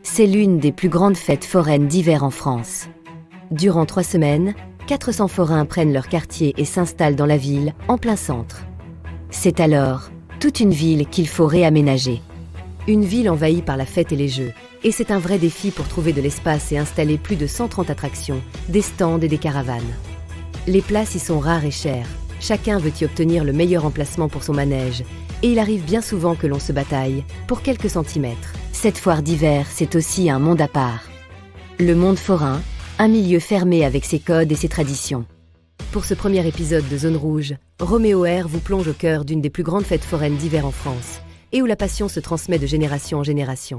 C'est l'une des plus grandes fêtes foraines d'hiver en France. Durant 3 semaines, 400 forains prennent leur quartier et s'installent dans la ville, en plein centre. C'est alors toute une ville qu'il faut réaménager. Une ville envahie par la fête et les jeux. Et c'est un vrai défi pour trouver de l'espace et installer plus de 130 attractions, des stands et des caravanes. Les places y sont rares et chères. Chacun veut y obtenir le meilleur emplacement pour son manège. Et il arrive bien souvent que l'on se bataille pour quelques centimètres. Cette foire d'hiver, c'est aussi un monde à part. Le monde forain, un milieu fermé avec ses codes et ses traditions. Pour ce premier épisode de Zone Rouge, Roméo R vous plonge au cœur d'une des plus grandes fêtes foraines d'hiver en France, et où la passion se transmet de génération en génération.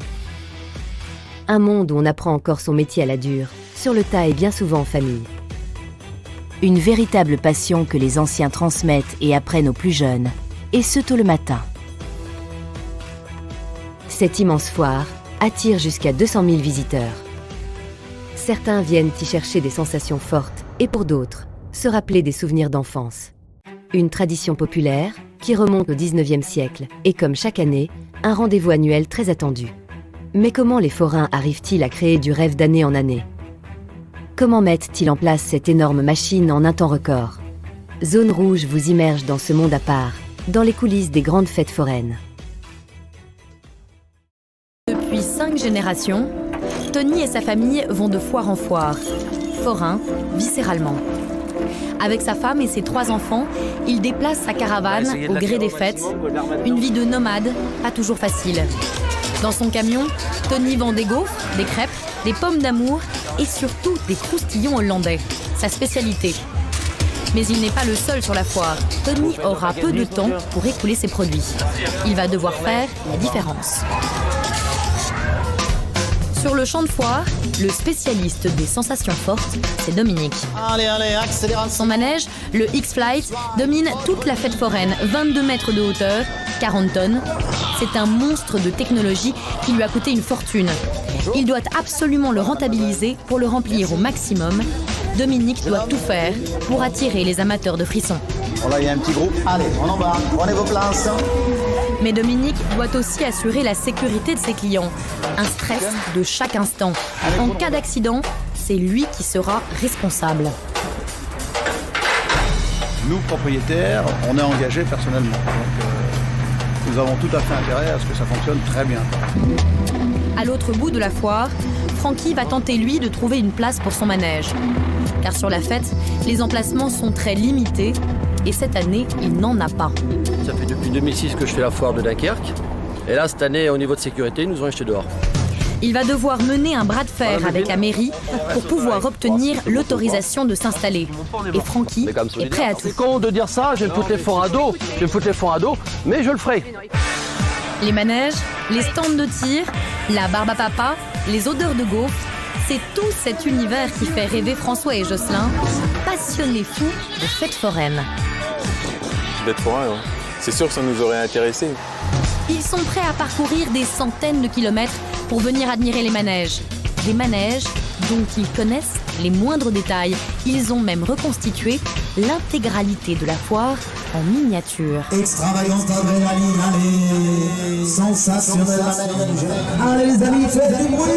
Un monde où on apprend encore son métier à la dure, sur le tas et bien souvent en famille. Une véritable passion que les anciens transmettent et apprennent aux plus jeunes, et ce tôt le matin. Cette immense foire attire jusqu'à 200 000 visiteurs. Certains viennent y chercher des sensations fortes, et pour d'autres, se rappeler des souvenirs d'enfance. Une tradition populaire qui remonte au 19e siècle, et comme chaque année, un rendez-vous annuel très attendu. Mais comment les forains arrivent-ils à créer du rêve d'année en année? Comment mettent-ils en place cette énorme machine en un temps record? Zone Rouge vous immerge dans ce monde à part, dans les coulisses des grandes fêtes foraines. Depuis 5 générations, Tony et sa famille vont de foire en foire, forain, viscéralement. Avec sa femme et ses 3 enfants, il déplace sa caravane au gré des fêtes, une vie de nomade, pas toujours facile. Dans son camion, Tony vend des gaufres, des crêpes, des pommes d'amour et surtout des croustillons hollandais, sa spécialité. Mais il n'est pas le seul sur la foire. Tony aura peu de temps pour écouler ses produits. Il va devoir faire la différence. Sur le champ de foire, le spécialiste des sensations fortes, c'est Dominique. Allez, accélération. Son manège, le X-Flight, domine toute la fête foraine, 22 mètres de hauteur, 40 tonnes. C'est un monstre de technologie qui lui a coûté une fortune. Il doit absolument le rentabiliser pour le remplir au maximum. Dominique doit tout faire pour attirer les amateurs de frissons. Bon là, il y a un petit groupe. Allez, on en va. Prenez vos places. Mais Dominique doit aussi assurer la sécurité de ses clients. Un stress de chaque instant. En cas d'accident, c'est lui qui sera responsable. Nous, propriétaires, on est engagés personnellement. Donc, nous avons tout à fait intérêt à ce que ça fonctionne très bien. À l'autre bout de la foire, Francky va tenter, lui, de trouver une place pour son manège. Car sur la fête, les emplacements sont très limités et cette année, il n'en a pas. Ça fait depuis 2006 que je fais la foire de Dunkerque. Et là, cette année, au niveau de sécurité, ils nous ont jetés dehors. Il va devoir mener un bras de fer avec la mairie pour pouvoir obtenir l'autorisation de s'installer. Et Francky est prêt à tout. C'est con de dire ça, je vais me foutre les fonds à dos, mais je le ferai. Les manèges, les stands de tir, la barbe à papa, les odeurs de gaufres, c'est tout cet univers qui fait rêver François et Jocelyn, passionnés fous de fêtes foraines. D'être forain, hein. C'est sûr que ça nous aurait intéressés. Ils sont prêts à parcourir des centaines de kilomètres pour venir admirer les manèges. Des manèges dont ils connaissent les moindres détails. Ils ont même reconstitué l'intégralité de la foire en miniature. Extravagance d'adrénaline, allez. Sensationnel. Allez les amis, faites du bruit.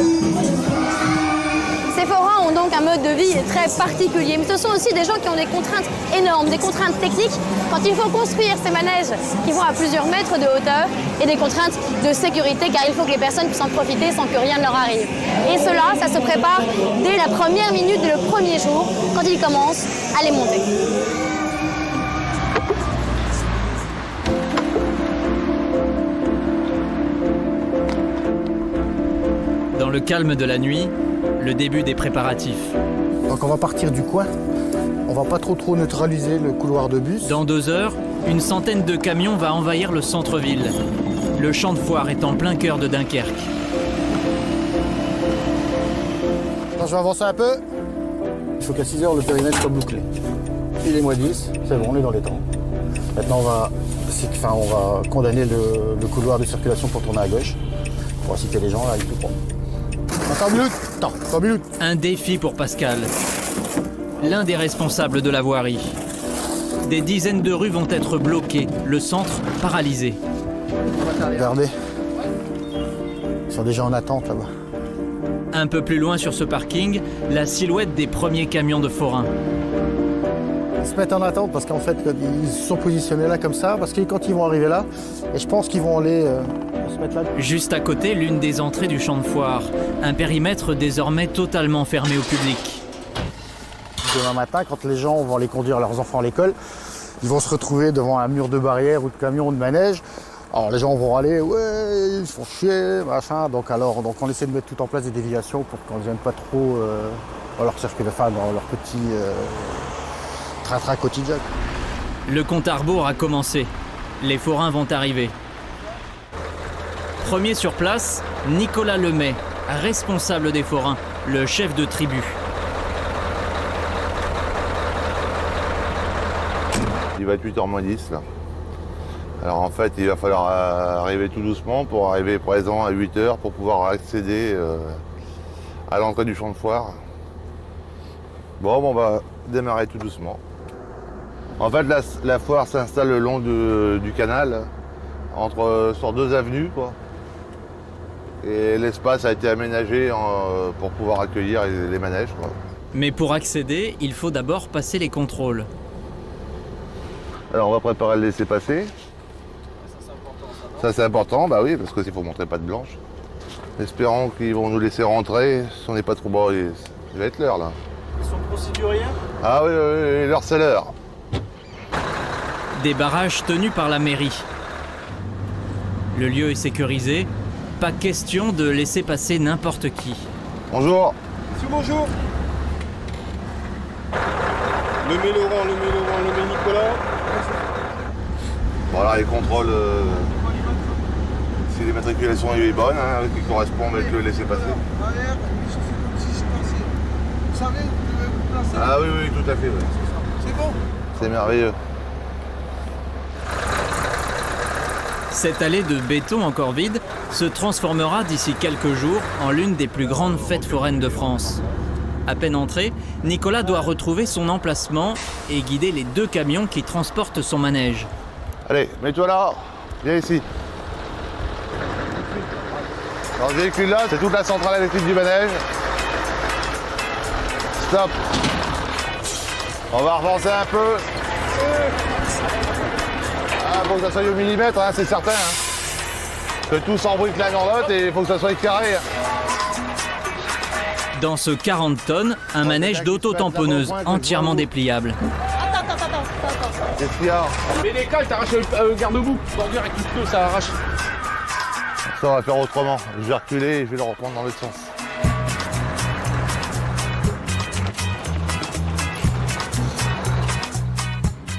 Ces forains ont donc un mode de vie très particulier, mais ce sont aussi des gens qui ont des contraintes énormes, des contraintes techniques quand il faut construire ces manèges qui vont à plusieurs mètres de hauteur et des contraintes de sécurité car il faut que les personnes puissent en profiter sans que rien ne leur arrive. Et cela, ça se prépare dès la première minute, dès le premier jour, quand ils commencent à les monter. Dans le calme de la nuit, le début des préparatifs. Donc on va partir du coin. On va pas trop neutraliser le couloir de bus. Dans 2 heures, une centaine de camions va envahir le centre-ville. Le champ de foire est en plein cœur de Dunkerque. Alors, je vais avancer un peu. Il faut qu'à 6 heures, le périmètre soit bouclé. Il est -10, c'est bon, on est dans les temps. Maintenant, on va condamner le couloir de circulation pour tourner à gauche. Pour inciter les gens à aller tout droit. 3 minutes. Un défi pour Pascal, l'un des responsables de la voirie. Des dizaines de rues vont être bloquées, le centre paralysé. Regardez. Ils sont déjà en attente là-bas. Un peu plus loin sur ce parking, la silhouette des premiers camions de forains. Ils se mettent en attente parce qu'en fait, ils se sont positionnés là comme ça, parce que quand ils vont arriver là, et je pense qu'ils vont aller se mettre là. Juste à côté, l'une des entrées du champ de foire. Un périmètre désormais totalement fermé au public. Demain matin, quand les gens vont aller conduire leurs enfants à l'école, ils vont se retrouver devant un mur de barrière ou de camion ou de manège. Alors les gens vont râler, ouais, ils font chier, machin. Donc on essaie de mettre tout en place des déviations pour qu'on ne vienne pas trop dans leur circuit, enfin dans leur petit train-train quotidien. Le compte à rebours a commencé. Les forains vont arriver. Premier sur place, Nicolas Lemay, responsable des forains, le chef de tribu. Il va être 8h moins 10 là. Alors en fait, il va falloir arriver tout doucement pour arriver présent à 8h pour pouvoir accéder à l'entrée du champ de foire. Bon, on va démarrer tout doucement. En fait, la foire s'installe le long du canal, sur 2 avenues, quoi. Et l'espace a été aménagé pour pouvoir accueillir les manèges, quoi. Mais pour accéder, il faut d'abord passer les contrôles. Alors on va préparer le laisser-passer. Ça c'est important, bah oui, parce que s'il faut montrer patte blanche. Espérons qu'ils vont nous laisser rentrer, si on n'est pas trop bon, il va être l'heure là. Ils sont procéduriers ? Ah oui, l'heure c'est l'heure. Des barrages tenus par la mairie. Le lieu est sécurisé, pas question de laisser passer n'importe qui. Bonjour. Monsieur, bonjour. Lemay Laurent, Lemay Nicolas. Voilà, les contrôles, si les matriculations sont bonnes, hein, qui correspondent avec le laisser-passer. Ah oui, tout à fait. Ouais. C'est bon. C'est merveilleux. Cette allée de béton encore vide se transformera d'ici quelques jours en l'une des plus grandes fêtes foraines de France. À peine entré, Nicolas doit retrouver son emplacement et guider les 2 camions qui transportent son manège. Allez, mets-toi là, viens ici. Alors, ce véhicule-là, c'est toute la centrale électrique du manège. Stop. On va relancer un peu. Ah, faut que ça soit au millimètre, hein, c'est certain. Hein. Que tout s'embrique l'un dans l'autre et il faut que ça soit carré. Dans ce 40 tonnes, un manège d'auto-tamponneuse entièrement dépliable. Attends. Qu'est-ce qu'il y a? Mais les cales, t'arraches le garde-boue. Bordure avec le pneu, ça arrache. Ça, on va faire autrement. Je vais reculer et je vais le reprendre dans l'autre sens.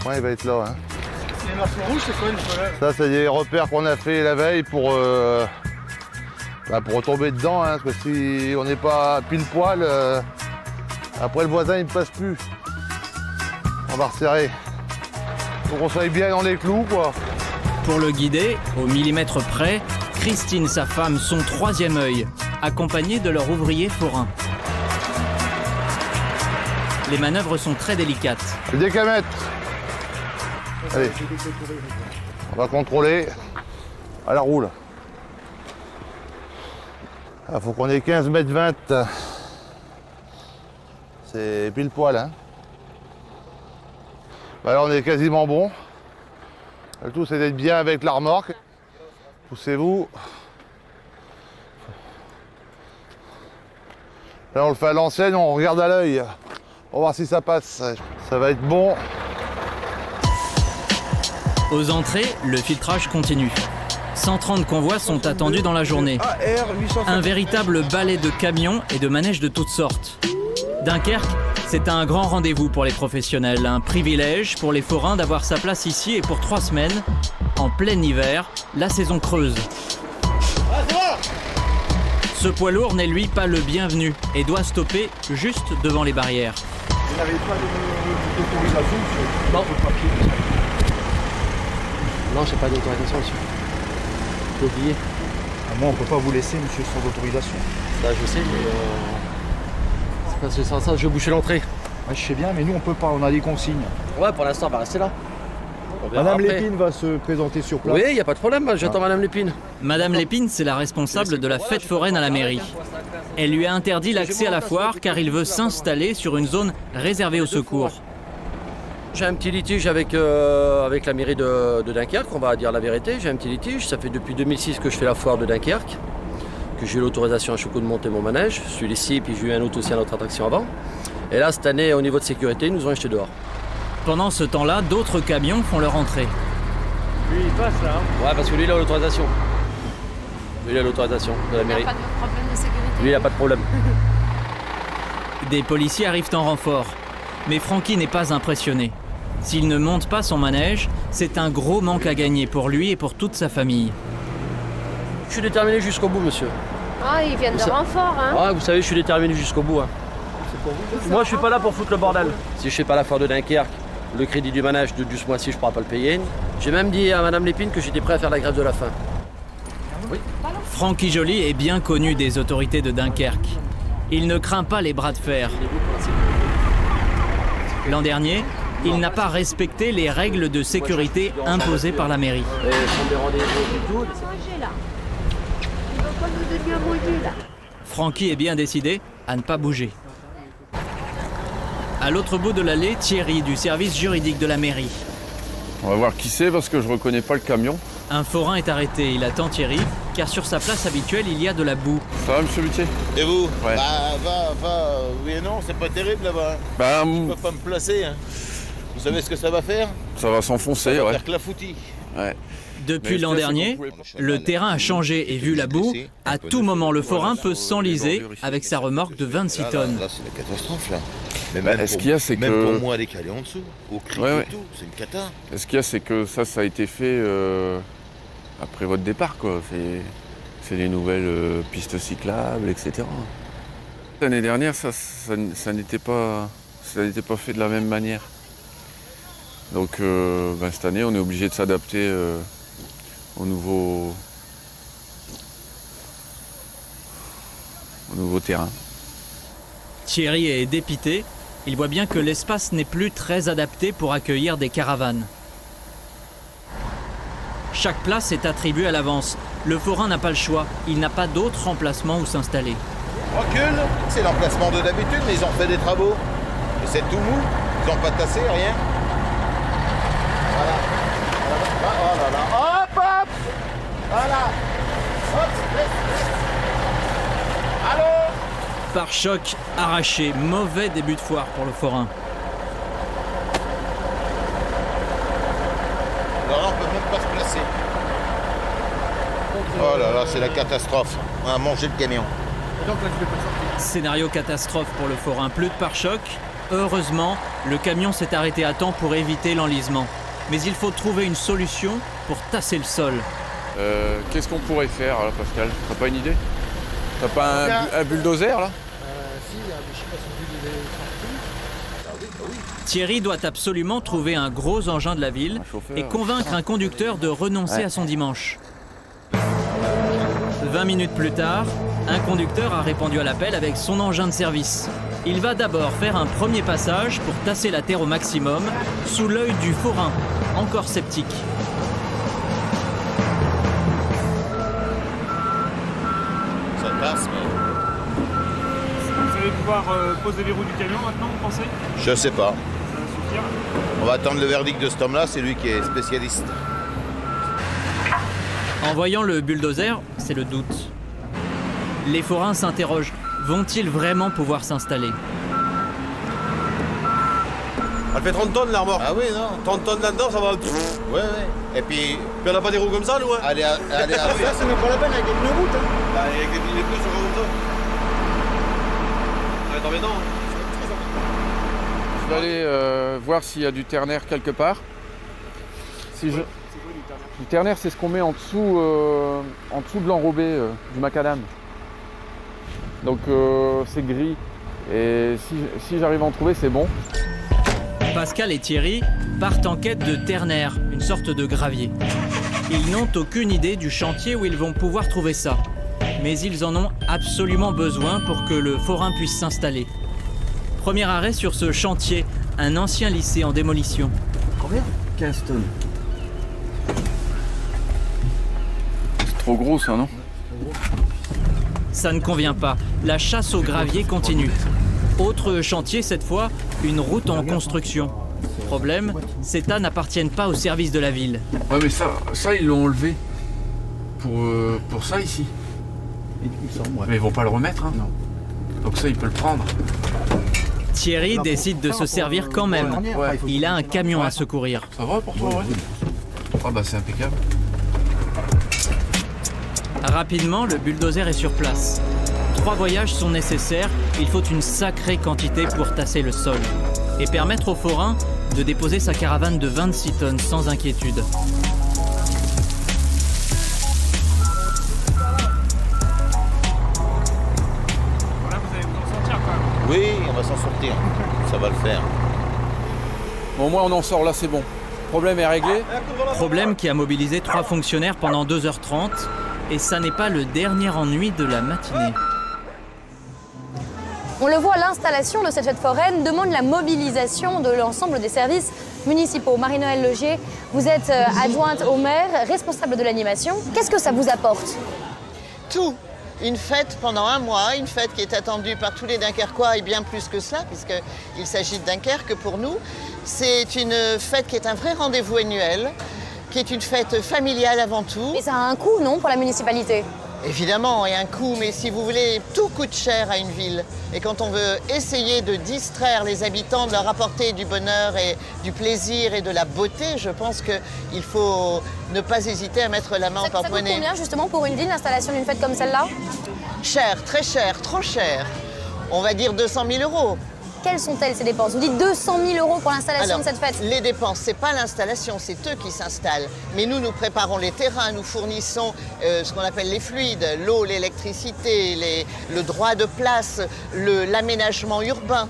Ouais, il va être là. Hein. Les marqueurs rouges, c'est quoi une fois? Ça, c'est des repères qu'on a fait la veille pour retomber dedans. Hein, parce que si on n'est pas pile poil, après le voisin il ne passe plus. On va resserrer. Faut qu'on soit bien dans les clous, quoi. Pour le guider, au millimètre près, Christine, sa femme, son 3e œil, accompagnée de leur ouvrier forain. Les manœuvres sont très délicates. Le décamètre. Allez, on va contrôler. À la roule. Il faut qu'on ait 15 mètres 20. C'est pile poil, hein. Bah là, on est quasiment bon. Le tout, c'est d'être bien avec la remorque. Poussez-vous. Là, on le fait à l'ancienne, on regarde à l'œil. On va voir si ça passe. Ça va être bon. Aux entrées, le filtrage continue. 130 convois sont attendus dans la journée. Un véritable balai de camions et de manèges de toutes sortes. Dunkerque, c'est un grand rendez-vous pour les professionnels, un privilège pour les forains d'avoir sa place ici et pour 3 semaines, en plein hiver, la saison creuse. Ce poids lourd n'est lui pas le bienvenu et doit stopper juste devant les barrières. Vous n'avez pas d'autorisation, monsieur? Non. Non, j'ai pas d'autorisation, monsieur. J'ai oublié. Moi, on peut pas vous laisser, monsieur, sans autorisation. Ça, je sais, mais c'est parce que sans ça, je vais boucher l'entrée. Ouais, je sais bien, mais nous, on peut pas, on a des consignes. Ouais, pour l'instant, on va rester là. Madame Lépine va se présenter sur place. Oui, il n'y a pas de problème, j'attends Madame Lépine. Madame Lépine, c'est la responsable de la fête foraine à la mairie. Elle lui a interdit l'accès à la foire car il veut s'installer sur une zone réservée aux secours. J'ai un petit litige avec la mairie de Dunkerque, on va dire la vérité. J'ai un petit litige, ça fait depuis 2006 que je fais la foire de Dunkerque, que j'ai eu l'autorisation à Choucroute de monter mon manège. Je suis ici, puis j'ai eu un autre aussi à notre attraction avant. Et là, cette année, au niveau de sécurité, ils nous ont jetés dehors. Pendant ce temps-là, d'autres camions font leur entrée. Lui, il passe là. Ouais, parce que lui, il a l'autorisation. Lui, il a l'autorisation de la mairie. Il n'y a pas de problème de sécurité. Lui, il n'a pas de problème. Des policiers arrivent en renfort. Mais Francky n'est pas impressionné. S'il ne monte pas son manège, c'est un gros manque à gagner pour lui et pour toute sa famille. Je suis déterminé jusqu'au bout, monsieur. Ah, ils viennent de renfort, hein. Ouais, vous savez, je suis déterminé jusqu'au bout. Hein. Moi, je suis pas là pour foutre le bordel. Si je fais pas la foire de Dunkerque, le crédit du manège de ce mois-ci, je pourrai pas le payer. J'ai même dit à Madame Lépine que j'étais prêt à faire la grève de la faim. Oui. Francky Joly est bien connu des autorités de Dunkerque. Il ne craint pas les bras de fer. L'an dernier, il n'a pas respecté les règles de sécurité imposées par la mairie. Francky est bien décidé à ne pas bouger. À l'autre bout de l'allée, Thierry du service juridique de la mairie. On va voir qui c'est parce que je reconnais pas le camion. Un forain est arrêté, il attend Thierry, car sur sa place habituelle, il y a de la boue. Ça va, monsieur Luthier? Et vous? Ouais. Oui et non, c'est pas terrible là-bas. Bah, je peux pas me placer. Hein. Vous savez ce que ça va faire? Ça va s'enfoncer, ça va ouais. faire clafoutis. Ouais. Depuis l'an dernier, le terrain a changé et vu la boue, à tout moment le forain peut s'enliser avec sa remorque de 26 tonnes. Là, c'est la catastrophe là. Mais même ce qu'il y a, c'est que... Même pour moi, aller caler en dessous, au cric ouais, et tout, c'est une cata. Ce qu'il y a, c'est que ça a été fait après votre départ, quoi. C'est les nouvelles pistes cyclables, etc. L'année dernière, ça n'était pas fait de la même manière. Donc cette année, on est obligé de s'adapter au nouveau terrain. Thierry est dépité. Il voit bien que l'espace n'est plus très adapté pour accueillir des caravanes. Chaque place est attribuée à l'avance. Le forain n'a pas le choix. Il n'a pas d'autre emplacement où s'installer. Recule, c'est l'emplacement de d'habitude, mais ils ont fait des travaux. Et c'est tout mou, ils n'ont pas tassé, rien. Voilà. Oh là là. Hop, hop. Voilà. Hop, allô. Pare-choc arraché. Mauvais début de foire pour le forain. Alors là, on peut même pas se placer. Oh là là, c'est la catastrophe. On a mangé le camion. Scénario catastrophe pour le forain. Plus de pare-choc. Heureusement, le camion s'est arrêté à temps pour éviter l'enlisement. Mais il faut trouver une solution pour tasser le sol. Qu'est-ce qu'on pourrait faire là, Pascal? T'as pas une idée? T'as pas un bulldozer là? Si, je sais pas si vous Thierry doit absolument trouver un gros engin de la ville et convaincre un conducteur de renoncer à son dimanche. 20 minutes plus tard, un conducteur a répondu à l'appel avec son engin de service. Il va d'abord faire un premier passage pour tasser la terre au maximum, sous l'œil du forain, encore sceptique. Ça passe, mais... Vous allez pouvoir poser les roues du camion maintenant, vous pensez? Je sais pas. Ça va suffire? On va attendre le verdict de cet homme-là, c'est lui qui est spécialiste. En voyant le bulldozer, c'est le doute. Les forains s'interrogent, vont-ils vraiment pouvoir s'installer? Elle fait 30 tonnes l'armoire. Ah oui, non. 30 tonnes là-dedans, ça va... Ouais, ouais. Et puis on n'a pas des roues comme ça, nous, hein? Allez, ça, c'est même pas la peine avec des pneus routes, hein. Bah, avec les pneus sur comme ça. Ça va être embêtant, hein. Je vais aller voir s'il y a du ternaire quelque part. Si je... Du ternaire, c'est ce qu'on met en dessous de l'enrobé du macadam. Donc c'est gris. Et si j'arrive à en trouver, c'est bon. Pascal et Thierry partent en quête de ternaire, une sorte de gravier. Ils n'ont aucune idée du chantier où ils vont pouvoir trouver ça. Mais ils en ont absolument besoin pour que le forain puisse s'installer. Premier arrêt sur ce chantier, un ancien lycée en démolition. Combien? 15 tonnes. C'est trop gros ça, non? Ça ne convient pas. La chasse au gravier continue. Autre chantier cette fois, une route en construction. Problème, ces tas n'appartiennent pas au service de la ville. Ouais, mais ça ils l'ont enlevé. Pour ça ici. Mais ils vont pas le remettre, hein. Non. Donc ça, il peut le prendre. Thierry décide de se servir quand même. Il a un camion à secourir. Ça va pour toi, ouais? Ah bah c'est impeccable. Rapidement, le bulldozer est sur place. 3 voyages sont nécessaires, il faut une sacrée quantité pour tasser le sol. Et permettre au forain de déposer sa caravane de 26 tonnes sans inquiétude. Oui, on va s'en sortir. Ça va le faire. Bon, au moins on en sort là, c'est bon. Problème est réglé. Problème qui a mobilisé 3 fonctionnaires pendant 2h30. Et ça n'est pas le dernier ennui de la matinée. On le voit, l'installation de cette fête foraine demande la mobilisation de l'ensemble des services municipaux. Marie-Noëlle Legier, vous êtes adjointe au maire, responsable de l'animation. Qu'est-ce que ça vous apporte? Tout. Une fête pendant un mois, une fête qui est attendue par tous les Dunkerquois et bien plus que cela, puisqu'il s'agit de Dunkerque pour nous. C'est une fête qui est un vrai rendez-vous annuel, qui est une fête familiale avant tout. Et ça a un coût, non, pour la municipalité? Évidemment, il y a un coût, mais si vous voulez, tout coûte cher à une ville. Et quand on veut essayer de distraire les habitants, de leur apporter du bonheur et du plaisir et de la beauté, je pense qu'il faut ne pas hésiter à mettre la main en porte-monnaie. Ça coûte combien justement pour une ville, l'installation d'une fête comme celle-là? Cher, très cher, trop cher. On va dire 200 000 €. Quelles sont-elles ces dépenses? Vous dites 200 000 € pour l'installation de cette fête. Les dépenses, c'est pas l'installation, c'est eux qui s'installent. Mais nous préparons les terrains, nous fournissons ce qu'on appelle les fluides, l'eau, l'électricité, le droit de place, l'aménagement urbain.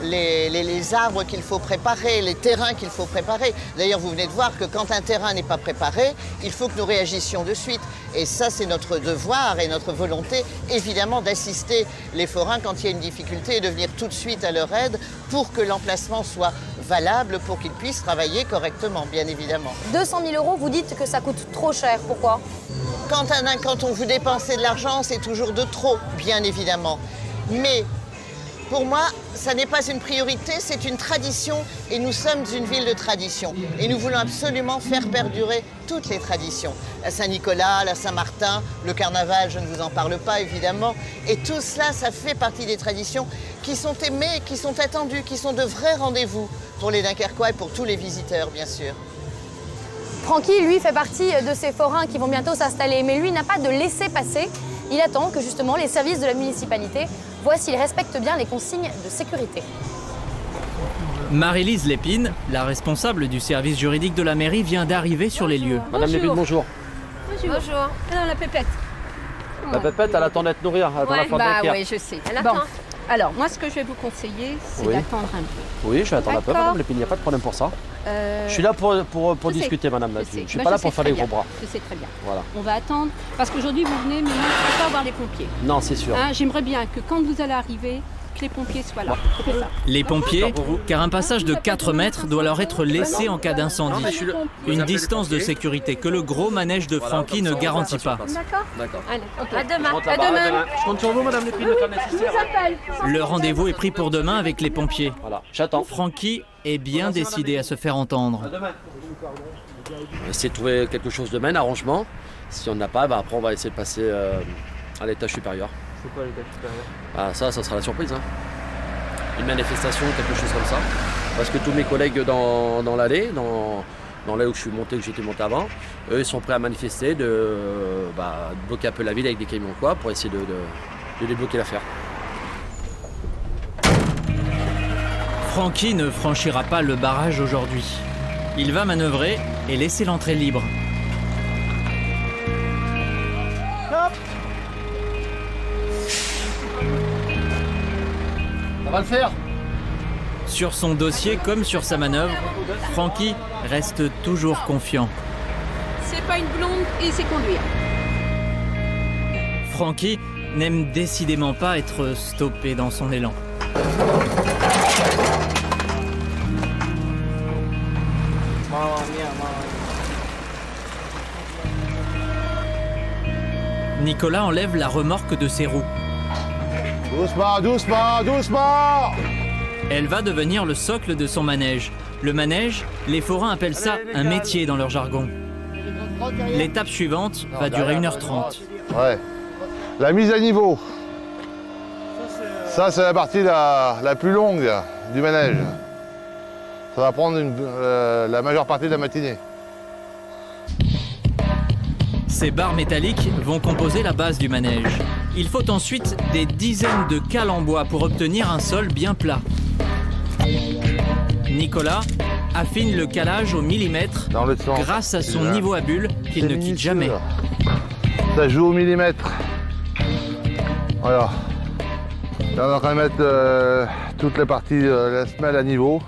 Les arbres qu'il faut préparer, les terrains qu'il faut préparer. D'ailleurs, vous venez de voir que quand un terrain n'est pas préparé, il faut que nous réagissions de suite. Et ça, c'est notre devoir et notre volonté, évidemment, d'assister les forains quand il y a une difficulté et de venir tout de suite à leur aide pour que l'emplacement soit valable, pour qu'ils puissent travailler correctement, bien évidemment. 200 000 €, vous dites que ça coûte trop cher. Pourquoi? Quand on veut dépenser de l'argent, c'est toujours de trop, bien évidemment. Mais pour moi, ça n'est pas une priorité, c'est une tradition et nous sommes une ville de tradition. Et nous voulons absolument faire perdurer toutes les traditions. La Saint-Nicolas, la Saint-Martin, le carnaval, je ne vous en parle pas évidemment. Et tout cela, ça fait partie des traditions qui sont aimées, qui sont attendues, qui sont de vrais rendez-vous pour les Dunkerquois et pour tous les visiteurs, bien sûr. Francky, lui, fait partie de ces forains qui vont bientôt s'installer. Mais lui n'a pas de laissez-passer. Il attend que justement les services de la municipalité voient s'ils respectent bien les consignes de sécurité. Marie-Lise Lépine, la responsable du service juridique de la mairie, vient d'arriver sur les lieux. Madame Lépine, bonjour. Bonjour. Alors la pépette. La pépette, elle attend d'être nourrie. Oui, je sais. Elle attend. Alors, moi, ce que je vais vous conseiller, c'est d'attendre un peu. Oui, je vais attendre un peu, Madame Lépine, il n'y a pas de problème pour ça. Je suis là pour discuter, Madame. Je ne suis pas là pour faire les gros bras. Je sais très bien. Voilà. On va attendre, parce qu'aujourd'hui, vous venez, mais moi, je ne peux pas voir les pompiers. Non, c'est sûr. J'aimerais bien que quand vous allez arriver, que les pompiers soient là. C'est ça. Les pompiers, car un passage de 4 mètres doit leur être laissé en cas d'incendie. Une distance de sécurité que le gros manège de Francky ne garantit pas. D'accord. Allez, à demain. À demain. Je compte sur vous, Madame Lépine, de faire le nécessaire. Le rendez-vous est pris pour demain avec les pompiers. Voilà, j'attends. Francky est bien décidé à se faire entendre. On va essayer de trouver quelque chose de un arrangement. Si on n'a pas, après on va essayer de passer à l'étage supérieur. C'est quoi l'étage supérieur? Ça sera la surprise. Hein. Une manifestation, quelque chose comme ça. Parce que tous mes collègues dans l'allée, dans l'allée où j'étais monté avant, eux ils sont prêts à manifester, de bloquer un peu la ville avec des camions pour essayer de débloquer l'affaire. Francky ne franchira pas le barrage aujourd'hui. Il va manœuvrer et laisser l'entrée libre. Ça va le faire. Sur son dossier comme sur sa manœuvre, Francky reste toujours confiant. C'est pas une blonde et c'est conduire. Francky n'aime décidément pas être stoppé dans son élan. Nicolas enlève la remorque de ses roues. Doucement, doucement, doucement! Elle va devenir le socle de son manège. Le manège, les forains appellent ça un métier dans leur jargon. L'étape suivante va durer 1h30. Ouais. La mise à niveau. Ça, c'est la partie la plus longue du manège. Ça va prendre la majeure partie de la matinée. Ces barres métalliques vont composer la base du manège. Il faut ensuite des dizaines de cales en bois pour obtenir un sol bien plat. Nicolas affine le calage au millimètre grâce à son niveau à bulle qu'il ne quitte jamais. Ça joue au millimètre. Voilà. Là, on va quand même mettre toutes les parties de la semelle à niveau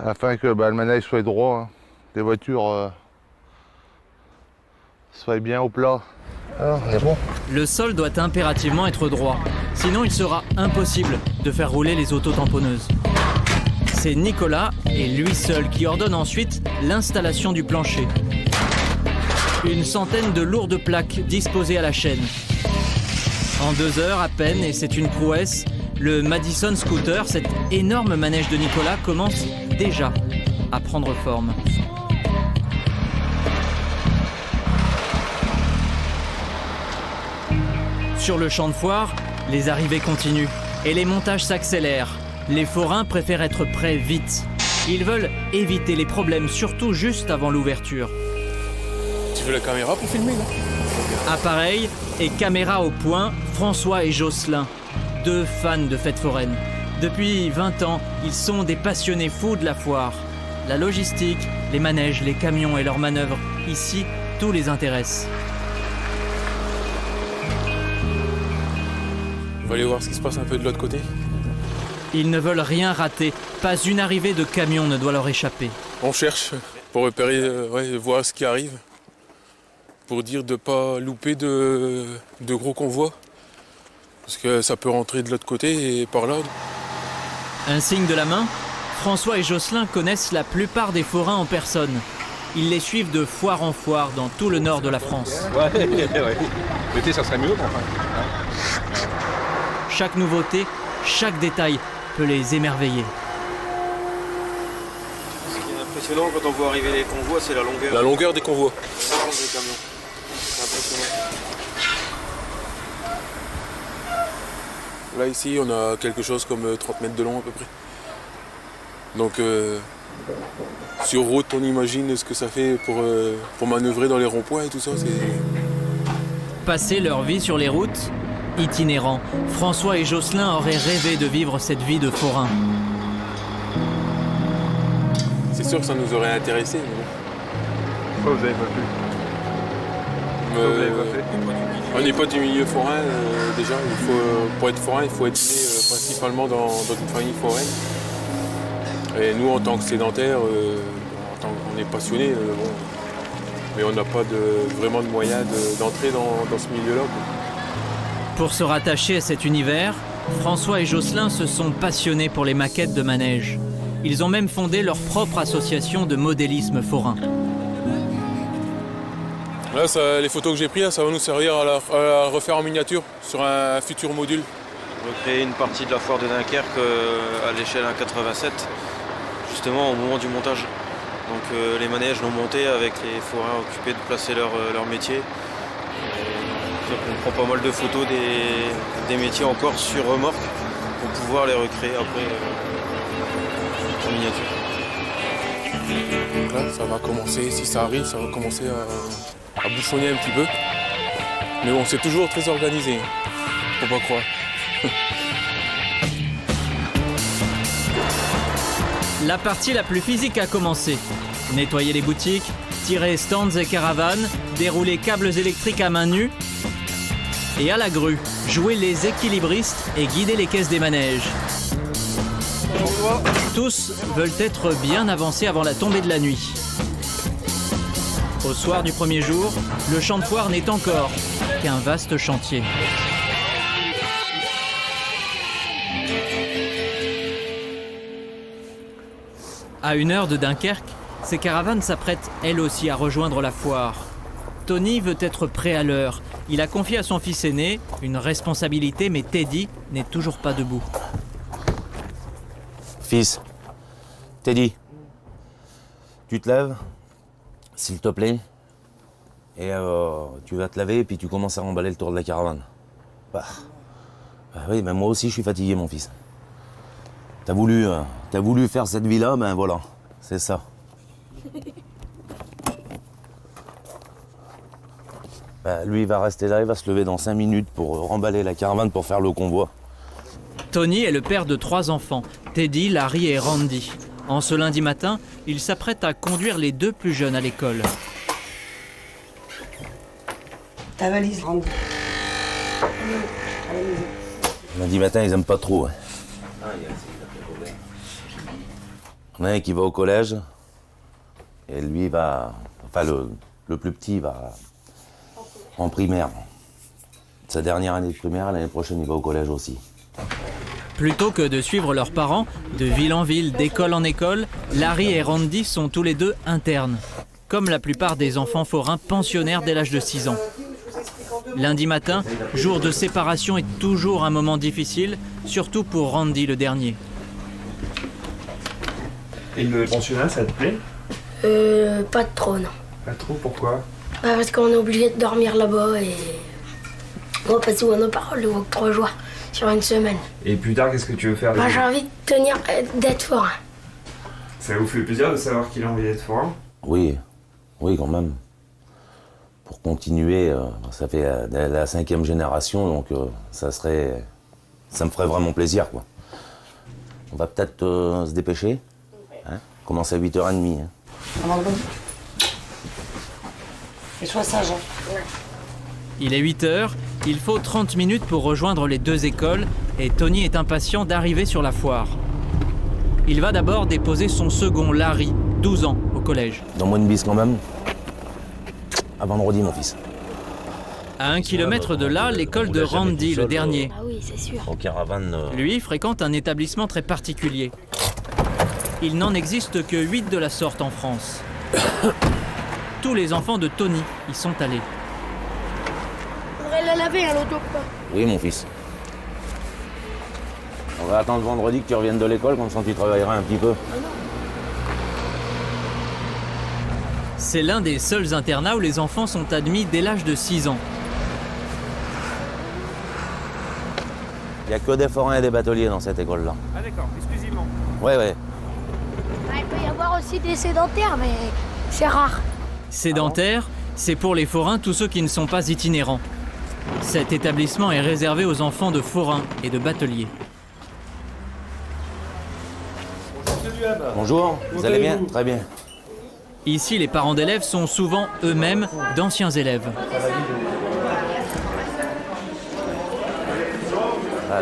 afin que le manège soit droit, hein. Les voitures soient bien au plat. Alors, on est bon. Le sol doit impérativement être droit, sinon il sera impossible de faire rouler les autotamponneuses. C'est Nicolas et lui seul qui ordonne ensuite l'installation du plancher. Une centaine de lourdes plaques disposées à la chaîne. En 2 heures à peine, et c'est une prouesse, le Madison Scooter, cet énorme manège de Nicolas, commence déjà à prendre forme. Sur le champ de foire, les arrivées continuent et les montages s'accélèrent. Les forains préfèrent être prêts vite. Ils veulent éviter les problèmes, surtout juste avant l'ouverture. Tu veux la caméra pour filmer, là? Appareil et caméra au point, François et Jocelyn, 2 fans de fêtes foraines. Depuis 20 ans, ils sont des passionnés fous de la foire. La logistique, les manèges, les camions et leurs manœuvres, ici, tout les intéresse. On va aller voir ce qui se passe un peu de l'autre côté. Ils ne veulent rien rater, pas une arrivée de camion ne doit leur échapper. On cherche pour repérer, voir ce qui arrive, pour dire de ne pas louper de gros convois, parce que ça peut rentrer de l'autre côté et par là. Un signe de la main, François et Jocelyn connaissent la plupart des forains en personne. Ils les suivent de foire en foire dans tout le nord de la France. Ouais. L'été, ça serait mieux, enfin. Chaque nouveauté, chaque détail peut les émerveiller. Ce qui est impressionnant quand on voit arriver les convois, c'est la longueur. La longueur des convois. La longueur des camions. C'est impressionnant. Là, ici, on a quelque chose comme 30 mètres de long à peu près. Donc, sur route, on imagine ce que ça fait pour manœuvrer dans les ronds-points et tout ça. Passer leur vie sur les routes, itinérants, François et Jocelyn auraient rêvé de vivre cette vie de forain. C'est sûr que ça nous aurait intéressé. Pourquoi vous n'avez pas pu On n'est pas du milieu forain déjà. Pour être forain, il faut être né principalement dans une famille foraine. Et nous, en tant que sédentaires, on est passionnés, mais on n'a pas vraiment de moyens d'entrer dans ce milieu-là. Pour se rattacher à cet univers, François et Jocelyn se sont passionnés pour les maquettes de manège. Ils ont même fondé leur propre association de modélisme forain. Là, les photos que j'ai prises, ça va nous servir à la refaire en miniature sur un futur module. On va créer une partie de la foire de Dunkerque à l'échelle 1,87, justement au moment du montage. Donc les manèges l'ont monté avec les forains occupés de placer leur métier. On prend pas mal de photos des métiers encore sur remorque pour pouvoir les recréer après en miniature. Donc là, ça va commencer, si ça arrive, ça va commencer à bouchonner un petit peu. Mais bon, c'est toujours très organisé, faut pas croire. La partie la plus physique a commencé. Nettoyer les boutiques, tirer stands et caravanes, dérouler câbles électriques à main nue. Et à la grue, jouer les équilibristes et guider les caisses des manèges. Tous veulent être bien avancés avant la tombée de la nuit. Au soir du premier jour, le champ de foire n'est encore qu'un vaste chantier. À 1 heure de Dunkerque, ces caravanes s'apprêtent elles aussi à rejoindre la foire. Tony veut être prêt à l'heure. Il a confié à son fils aîné une responsabilité, mais Teddy n'est toujours pas debout. Fils, Teddy, tu te lèves, s'il te plaît, et tu vas te laver et puis tu commences à remballer le tour de la caravane. Bah oui, ben moi aussi je suis fatigué, mon fils. T'as voulu faire cette vie-là, ben voilà, c'est ça. Lui, il va rester là, il va se lever dans 5 minutes pour remballer la caravane pour faire le convoi. Tony est le père de 3 enfants, Teddy, Larry et Randy. En ce lundi matin, il s'apprête à conduire les 2 plus jeunes à l'école. Ta valise, Randy. Lundi matin, ils aiment pas trop. Hein. Il y en a un qui va au collège, et lui va... Enfin, le plus petit va en primaire. Sa dernière année de primaire, l'année prochaine, il va au collège aussi. Plutôt que de suivre leurs parents, de ville en ville, d'école en école, Larry et Randy sont tous les 2 internes, comme la plupart des enfants forains pensionnaires dès l'âge de 6 ans. Lundi matin, jour de séparation est toujours un moment difficile, surtout pour Randy le dernier. Et le pensionnat, ça te plaît? Pas trop, non. Pas trop, pourquoi? Parce qu'on est obligé de dormir là-bas et on va passer à nos paroles 3 jours sur une semaine. Et plus tard, qu'est-ce que tu veux faire? J'ai envie de tenir, d'être forain. Ça vous fait plaisir de savoir qu'il a envie d'être forain? Oui, oui quand même. Pour continuer, ça fait la 5e génération, donc ça me ferait vraiment plaisir, quoi. On va peut-être se dépêcher. Hein, commence à 8h30. Hein. Et sois sage. Hein. Il est 8h, il faut 30 minutes pour rejoindre les 2 écoles et Tony est impatient d'arriver sur la foire. Il va d'abord déposer son second, Larry, 12 ans, au collège. Donne-moi une bise quand même. À vendredi, mon fils. À 1 kilomètre de là, l'école de Randy, le dernier. Ah oui, c'est sûr. En caravane. Lui fréquente un établissement très particulier. Il n'en existe que 8 de la sorte en France. Tous les enfants de Tony y sont allés. On devrait la laver, l'auto. Oui, mon fils. On va attendre vendredi que tu reviennes de l'école, comme ça tu travailleras un petit peu. C'est l'un des seuls internats où les enfants sont admis dès l'âge de 6 ans. Il n'y a que des forains et des bateliers dans cette école-là. Ah d'accord, exclusivement. Ouais. Il peut y avoir aussi des sédentaires, mais c'est rare. Sédentaires, c'est pour les forains tous ceux qui ne sont pas itinérants. Cet établissement est réservé aux enfants de forains et de bateliers. Bonjour, vous allez bien? Très bien. Ici, les parents d'élèves sont souvent eux-mêmes d'anciens élèves.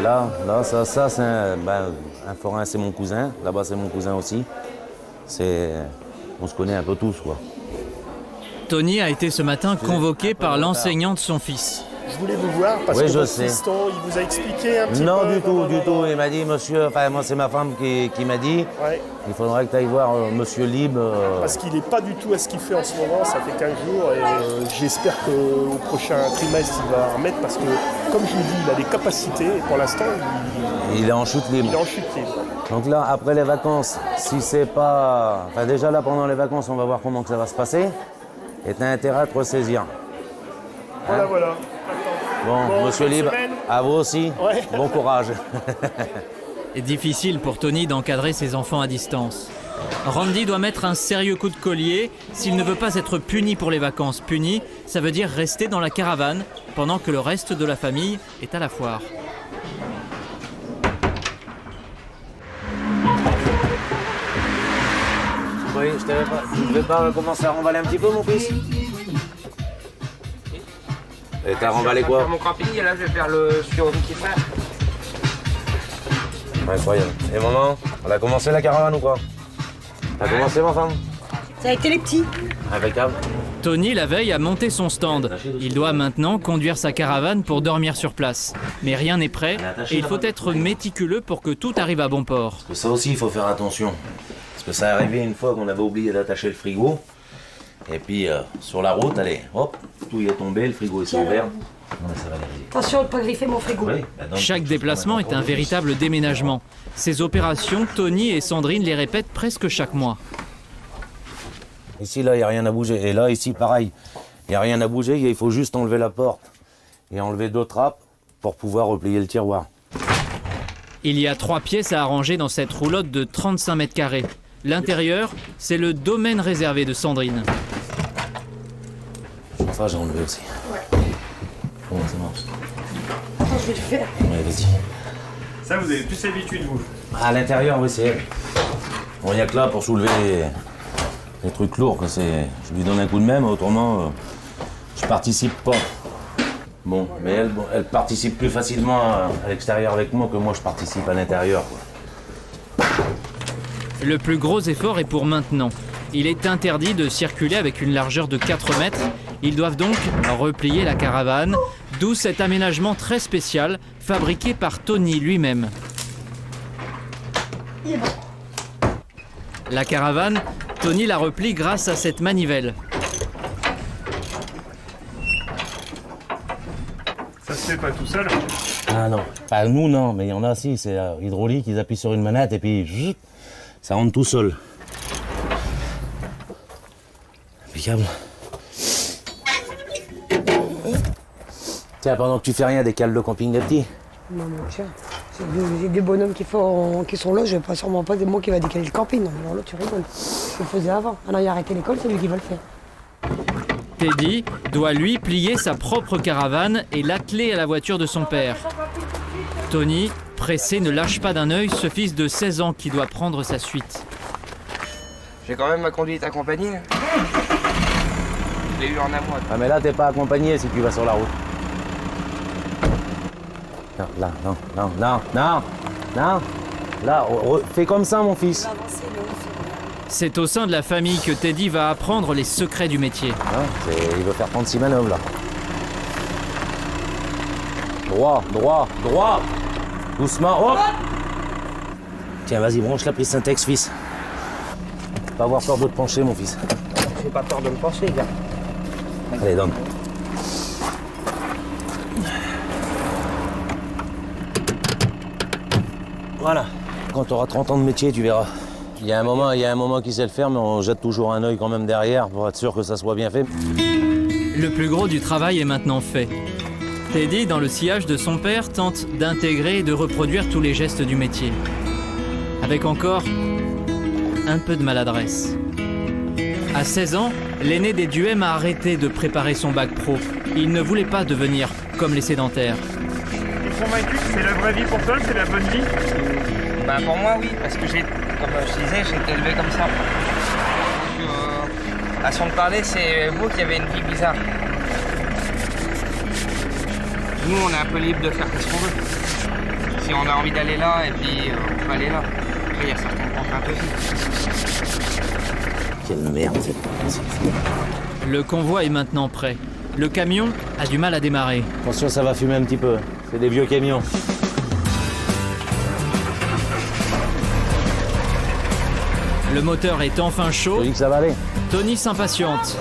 Là, ça c'est un forain, c'est mon cousin. Là-bas, c'est mon cousin aussi. On se connaît un peu tous, quoi. Tony a été ce matin convoqué par l'enseignant de son fils. Je voulais vous voir parce que votre fiston, il vous a expliqué un petit peu. Non, du tout. Il m'a dit, monsieur, enfin moi c'est ma femme qui m'a dit, il faudrait que tu ailles voir monsieur Libre. Parce qu'il n'est pas du tout à ce qu'il fait en ce moment, ça fait 15 jours et j'espère qu'au prochain trimestre il va remettre parce que, comme je vous dis, il a des capacités et pour l'instant il est en chute libre. Il est en chute libre. Donc là, après les vacances, si c'est pas... Enfin déjà là, pendant les vacances, on va voir comment que ça va se passer. Et tu as intérêt à te ressaisir. Voilà. Bon, monsieur Libre, à vous aussi, bon courage. C'est difficile pour Tony d'encadrer ses enfants à distance. Randy doit mettre un sérieux coup de collier s'il ne veut pas être puni pour les vacances. Puni, ça veut dire rester dans la caravane pendant que le reste de la famille est à la foire. Oui, je ne vais pas commencer à remballer un petit peu, mon fils? Et t'as remballé quoi? Je vais faire mon cramping et là je vais faire le sur qui fait. Incroyable. Et maman, on a commencé la caravane ou quoi? T'as commencé, ma femme? Ça a été les petits. Impeccable. Tony, la veille, a monté son stand. Il doit maintenant conduire sa caravane pour dormir sur place. Mais rien n'est prêt et il faut être méticuleux pour que tout arrive à bon port. Parce que ça aussi, il faut faire attention. Parce que ça arrivait une fois qu'on avait oublié d'attacher le frigo. Et puis sur la route, allez, hop, tout y est tombé, le frigo est ouvert. Non, mais ça va aller. Attention de pas griffer mon frigo. Oui, Chaque déplacement est un véritable déménagement. Ces opérations, Tony et Sandrine les répètent presque chaque mois. Ici, là, il n'y a rien à bouger. Et là, ici, pareil. Il n'y a rien à bouger, il faut juste enlever la porte. Et enlever 2 trappes pour pouvoir replier le tiroir. Il y a 3 pièces à arranger dans cette roulotte de 35 mètres carrés. L'intérieur, c'est le domaine réservé de Sandrine. Enfin, j'ai enlevé aussi. Ouais. Comment ça marche? Attends, je vais le faire. Ouais, vas-y. Ça, vous avez plus l'habitude, vous? À l'intérieur, oui, c'est elle. Bon, il n'y a que là pour soulever les trucs lourds. Que je lui donne un coup de main, mais autrement, je participe pas. Bon, mais elle participe plus facilement à l'extérieur avec moi que moi je participe à l'intérieur. Le plus gros effort est pour maintenant. Il est interdit de circuler avec une largeur de 4 mètres. Ils doivent donc replier la caravane, d'où cet aménagement très spécial, fabriqué par Tony lui-même. La caravane, Tony la replie grâce à cette manivelle. Ça se fait pas tout seul? Ah non, pas nous non, mais il y en a aussi, c'est hydraulique, ils appuient sur une manette et puis ça rentre tout seul. Impeccable. Tiens, pendant que tu fais rien, des cales de camping des petits. Non, mon tiens, c'est des bonhommes qui sont là, je vais pas sûrement pas moi qui va décaler le camping. Non, alors là, tu rigoles. Je le faisais avant. Ah non, il a arrêté l'école, c'est lui qui va le faire. Teddy doit lui plier sa propre caravane et l'atteler à la voiture de son père. Tony, pressé, ne lâche pas d'un œil ce fils de 16 ans qui doit prendre sa suite. J'ai quand même ma conduite accompagnée. Je l'ai eu en amont. Ah mais là t'es pas accompagné si tu vas sur la route. Non, là, non, non, non, non, non. Là, fais comme ça mon fils. C'est au sein de la famille que Teddy va apprendre les secrets du métier. Il veut faire 36 manœuvres là. Droit, droit, droit. Doucement, hop. Tiens, vas-y, branche la prise Syntex, fils. Pas avoir peur de te pencher, mon fils. J'ai pas peur de me pencher, gars. Allez, donne. Voilà. Quand tu auras 30 ans de métier, tu verras. Il y a un moment qui sait le faire, mais on jette toujours un œil quand même derrière pour être sûr que ça soit bien fait. Le plus gros du travail est maintenant fait. Teddy, dans le sillage de son père, tente d'intégrer et de reproduire tous les gestes du métier. Avec encore un peu de maladresse. À 16 ans, l'aîné des Duhem a arrêté de préparer son bac pro. Il ne voulait pas devenir comme les sédentaires. Ils sont convaincus que c'est la vraie vie pour toi, que c'est la bonne vie? Bah pour moi oui, parce que comme je disais, j'ai été élevé comme ça. Donc, à son de parler, c'est vous qui avez une vie bizarre. Nous, on est un peu libre de faire ce qu'on veut. Si on a envie d'aller là, et puis on peut aller là. Après, il y a certaines contraintes aussi. Quelle merde cette... Le convoi est maintenant prêt. Le camion a du mal à démarrer. Attention, ça va fumer un petit peu. C'est des vieux camions. Le moteur est enfin chaud. Je dis que ça va aller. Tony s'impatiente.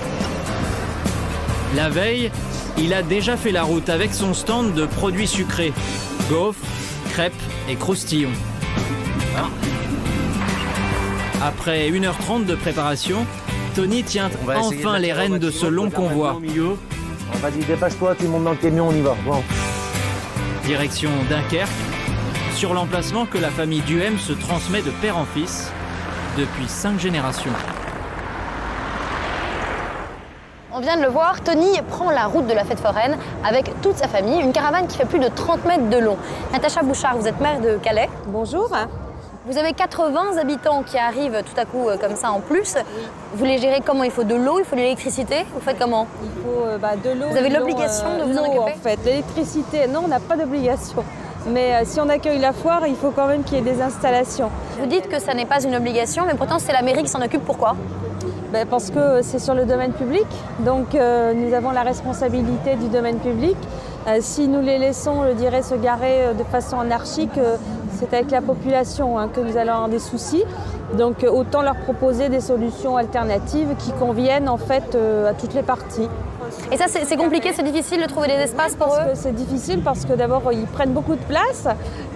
La veille, il a déjà fait la route avec son stand de produits sucrés. Gaufres, crêpes et croustillons. Après 1h30 de préparation, Tony tient enfin les rênes de ce long convoi. Vas-y, dépêche-toi, tu montes dans le camion, on y va. Bon. Direction Dunkerque, sur l'emplacement que la famille Duhem se transmet de père en fils depuis 5 générations. On vient de le voir, Tony prend la route de la fête foraine avec toute sa famille, une caravane qui fait plus de 30 mètres de long. Natacha Bouchard, vous êtes maire de Calais. Bonjour. Vous avez 80 habitants qui arrivent tout à coup comme ça en plus. Vous les gérez comment? Il faut de l'eau, il faut de l'électricité? Vous faites comment? Il faut de l'eau. Vous avez l'obligation de vous en occuper? En fait, l'électricité, non, on n'a pas d'obligation. Mais si on accueille la foire, il faut quand même qu'il y ait des installations. Vous dites que ça n'est pas une obligation, mais pourtant c'est la mairie qui s'en occupe. Pourquoi? Parce que c'est sur le domaine public, donc nous avons la responsabilité du domaine public. Si nous les laissons, je dirais, se garer de façon anarchique, c'est avec la population que nous allons avoir des soucis. Donc autant leur proposer des solutions alternatives qui conviennent en fait à toutes les parties. Et ça, c'est compliqué, c'est difficile de trouver des espaces pour eux? C'est difficile parce que d'abord, ils prennent beaucoup de place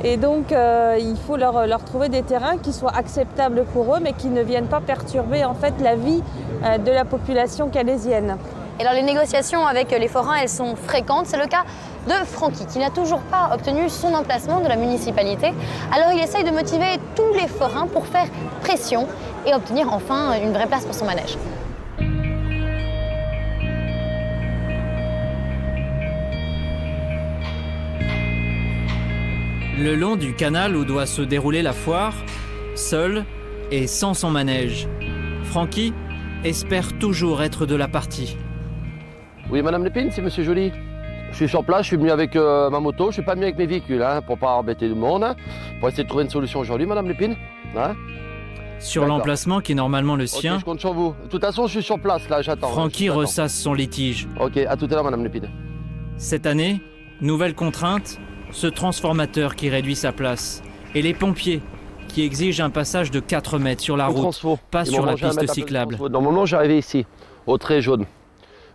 et donc il faut leur trouver des terrains qui soient acceptables pour eux mais qui ne viennent pas perturber en fait la vie de la population calaisienne. Et alors les négociations avec les forains, elles sont fréquentes. C'est le cas de Francky, qui n'a toujours pas obtenu son emplacement de la municipalité. Alors il essaye de motiver tous les forains pour faire pression et obtenir enfin une vraie place pour son manège. Le long du canal où doit se dérouler la foire, seul et sans son manège, Francky espère toujours être de la partie. Oui, Madame Lépine, c'est Monsieur Joly. Je suis sur place, je suis venu avec ma moto, je ne suis pas venu avec mes véhicules, pour pas embêter tout le monde, pour essayer de trouver une solution aujourd'hui, Madame Lépine. Sur l'emplacement qui est normalement le sien, je compte sur vous. De toute façon, je suis sur place, là, j'attends. Francky ressasse son litige. Ok, à tout à l'heure, Madame Lépine. Cette année, nouvelle contrainte, ce transformateur qui réduit sa place et les pompiers qui exigent un passage de 4 mètres sur la route, pas sur la piste cyclable. Normalement, j'arrivais ici, au trait jaune.